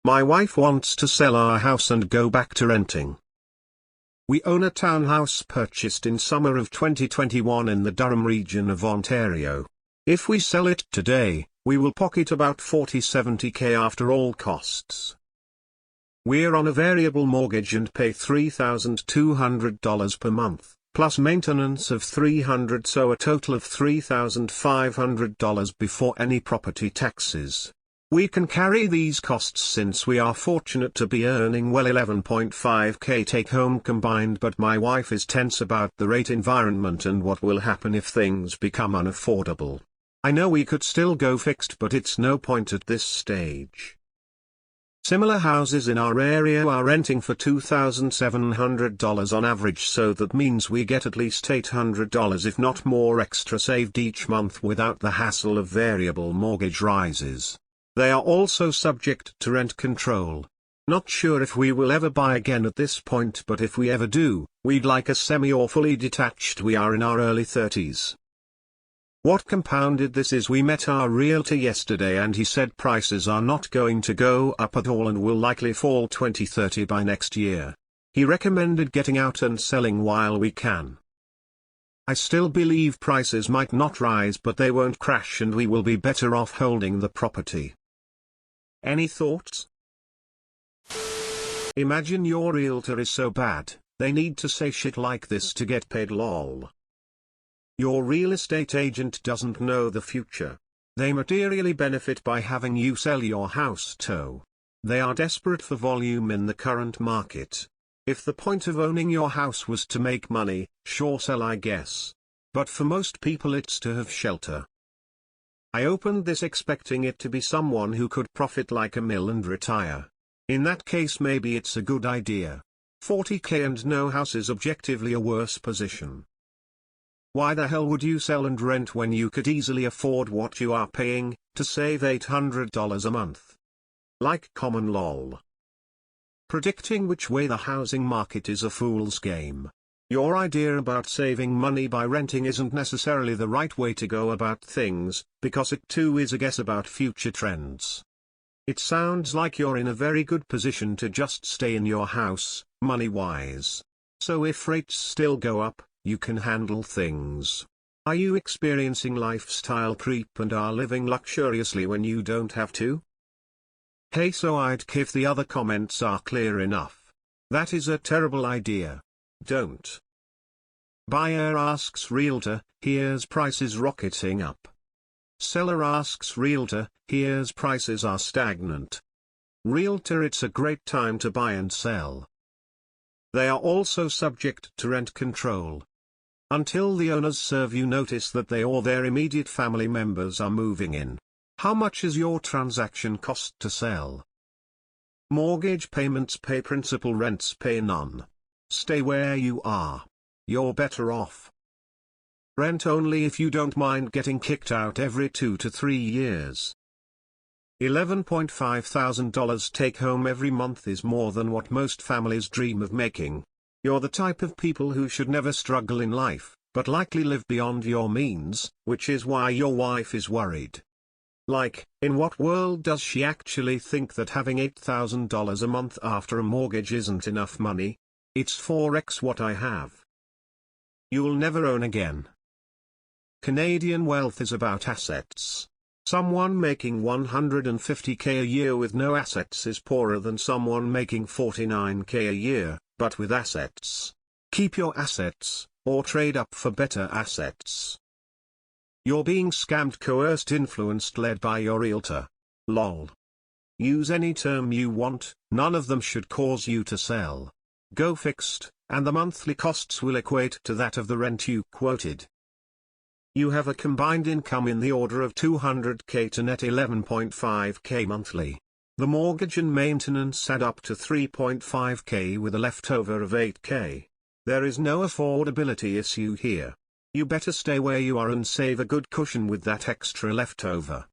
My wife wants to sell our house and go back to renting. We own a townhouse purchased in summer of 2021 in the Durham region of Ontario. If we sell it today, we will pocket about $40–70K after all costs. We're on a variable mortgage and pay $3,200 per month, plus maintenance of $300, so a total of $3,500 before any property taxes. We can carry these costs since we are fortunate to be earning well $11.5K take-home combined, but my wife is tense about the rate environment and what will happen if things become unaffordable. I know we could still go fixed, but it's no point at this stage. Similar houses in our area are renting for $2,700 on average, so that means we get at least $800 if not more extra saved each month without the hassle of variable mortgage rises. They are also subject to rent control. Not sure if we will ever buy again at this point, but if we ever do, we'd like a semi or fully detached. We are in our early 30s. What compounded this is we met our realtor yesterday and he said prices are not going to go up at all and will likely fall 20–30 by next year. He recommended getting out and selling while we can. I still believe prices might not rise, but they won't crash and we will be better off holding the property. Any thoughts? Imagine your realtor is so bad, they need to say shit like this to get paid, lol. Your real estate agent doesn't know the future. They materially benefit by having you sell your house too. They are desperate for volume in the current market. If the point of owning your house was to make money, sure, sell, I guess. But for most people it's to have shelter. I opened this expecting it to be someone who could profit like a mill and retire. In that case maybe it's a good idea. $40K and no house is objectively a worse position. Why the hell would you sell and rent when you could easily afford what you are paying, to save $800 a month? Like common lol. Predicting which way the housing market is a fool's game. Your idea about saving money by renting isn't necessarily the right way to go about things, because it too is a guess about future trends. It sounds like you're in a very good position to just stay in your house, money-wise. So if rates still go up, you can handle things. Are you experiencing lifestyle creep and are living luxuriously when you don't have to? Hey, so I'd if the other comments are clear enough. That is a terrible idea. Don't. Buyer asks realtor, here's prices rocketing up. Seller asks realtor, here's prices are stagnant. Realtor, it's a great time to buy and sell. They are also subject to rent control. Until the owners serve you notice that they or their immediate family members are moving in. How much is your transaction cost to sell? Mortgage payments pay principal, rents pay none. Stay where you are. You're better off. Rent only if you don't mind getting kicked out every 2 to 3 years. $11,500 take home every month is more than what most families dream of making. You're the type of people who should never struggle in life, but likely live beyond your means, which is why your wife is worried. Like, in what world does she actually think that having $8,000 a month after a mortgage isn't enough money? It's 4x what I have. You'll never own again. Canadian wealth is about assets. Someone making $150K a year with no assets is poorer than someone making $49K a year, but with assets. Keep your assets, or trade up for better assets. You're being scammed, coerced, influenced, led by your realtor. Lol. Use any term you want, none of them should cause you to sell. Go fixed, and the monthly costs will equate to that of the rent you quoted. You have a combined income in the order of $200K to net $11.5K monthly. The mortgage and maintenance add up to $3.5K with a leftover of $8K. There is no affordability issue here. You better stay where you are and save a good cushion with that extra leftover.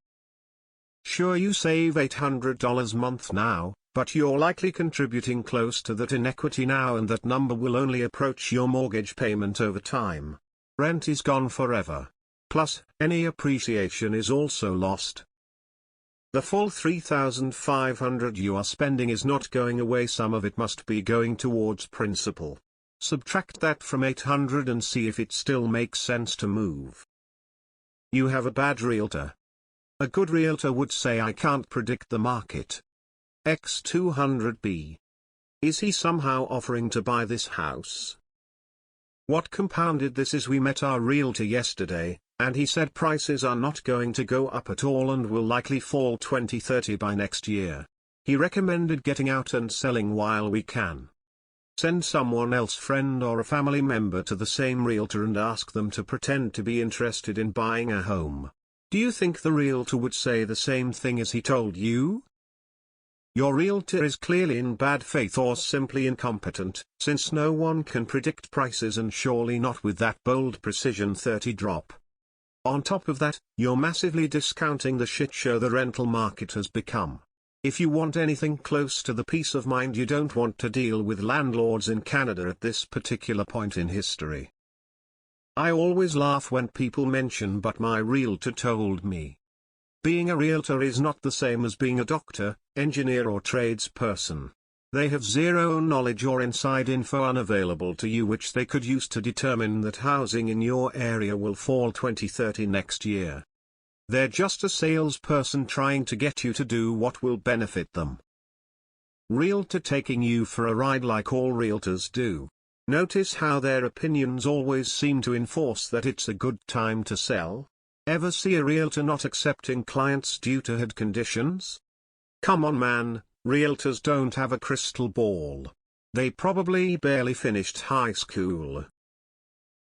Sure, you save $800 a month now, but you're likely contributing close to that in equity now, and that number will only approach your mortgage payment over time. Rent is gone forever. Plus, any appreciation is also lost. The full $3,500 you are spending is not going away. Some of it must be going towards principal. Subtract that from $800 and see if it still makes sense to move. You have a bad realtor. A good realtor would say, I can't predict the market. X200B. Is he somehow offering to buy this house? What compounded this is we met our realtor yesterday, and he said prices are not going to go up at all and will likely fall 20-30 by next year. He recommended getting out and selling while we can. Send someone else, friend or a family member, to the same realtor and ask them to pretend to be interested in buying a home. Do you think the realtor would say the same thing as he told you? Your realtor is clearly in bad faith or simply incompetent, since no one can predict prices, and surely not with that bold precision 30 drop. On top of that, you're massively discounting the shit show the rental market has become. If you want anything close to the peace of mind you don't want to deal with landlords in Canada at this particular point in history. I always laugh when people mention "but my realtor told me." Being a realtor is not the same as being a doctor, engineer or tradesperson. They have zero knowledge or inside info unavailable to you which they could use to determine that housing in your area will fall 20-30 next year. They're just a salesperson trying to get you to do what will benefit them. Realtor taking you for a ride like all realtors do. Notice how their opinions always seem to enforce that it's a good time to sell? Ever see a realtor not accepting clients due to HUD conditions? Come on man, realtors don't have a crystal ball. They probably barely finished high school.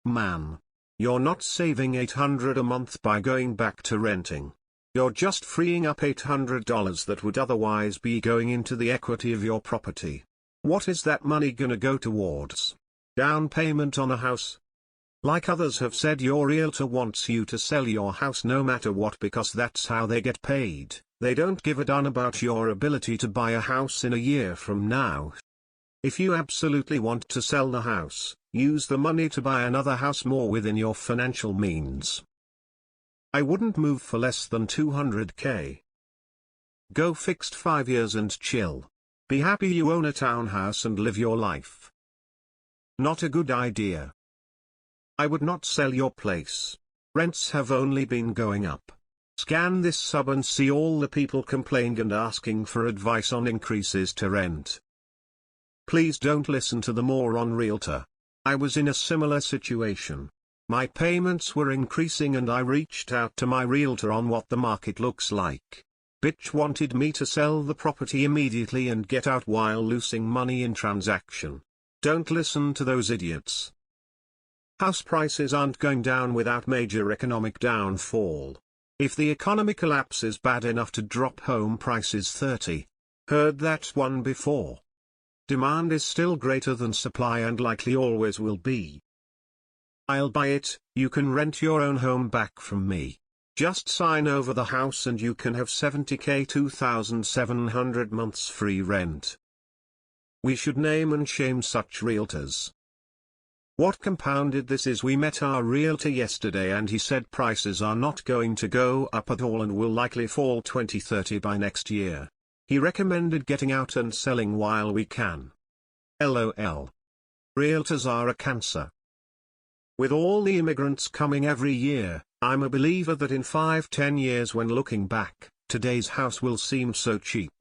Man. You're not saving $800 a month by going back to renting. You're just freeing up $800 that would otherwise be going into the equity of your property. What is that money gonna go towards? Down payment on a house? Like others have said, your realtor wants you to sell your house no matter what because that's how they get paid. They don't give a darn about your ability to buy a house in a year from now. If you absolutely want to sell the house, use the money to buy another house more within your financial means. I wouldn't move for less than $200K. Go fixed 5 years and chill. Be happy you own a townhouse and live your life. Not a good idea. I would not sell your place. Rents have only been going up. Scan this sub and see all the people complaining and asking for advice on increases to rent. Please don't listen to the moron realtor. I was in a similar situation. My payments were increasing and I reached out to my realtor on what the market looks like. Bitch wanted me to sell the property immediately and get out while losing money in transaction. Don't listen to those idiots. House prices aren't going down without major economic downfall. If the economy collapses bad enough to drop home prices 30. Heard that one before. Demand is still greater than supply and likely always will be. I'll buy it, you can rent your own home back from me. Just sign over the house and you can have $70K 2,700 months free rent. We should name and shame such realtors. What compounded this is we met our realtor yesterday and he said prices are not going to go up at all and will likely fall 20-30 by next year. He recommended getting out and selling while we can. LOL. Realtors are a cancer. With all the immigrants coming every year, I'm a believer that in 5-10 years when looking back, today's house will seem so cheap.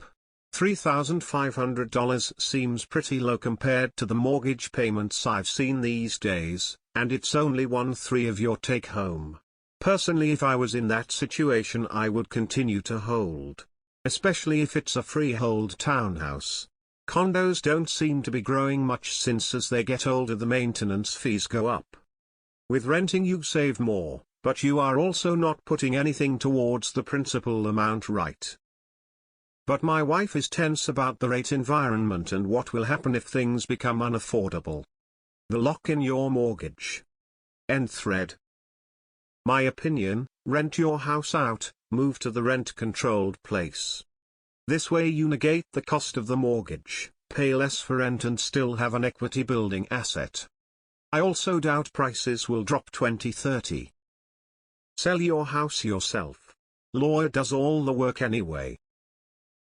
$3,500 seems pretty low compared to the mortgage payments I've seen these days, and it's only 1/3 of your take-home. Personally, if I was in that situation I would continue to hold. Especially if it's a freehold townhouse. Condos don't seem to be growing much since as they get older the maintenance fees go up. With renting you save more, but you are also not putting anything towards the principal amount, right? But my wife is tense about the rate environment and what will happen if things become unaffordable. The lock in your mortgage. End thread. My opinion, rent your house out, move to the rent-controlled place. This way you negate the cost of the mortgage, pay less for rent and still have an equity-building asset. I also doubt prices will drop 20-30. Sell your house yourself. Lawyer does all the work anyway.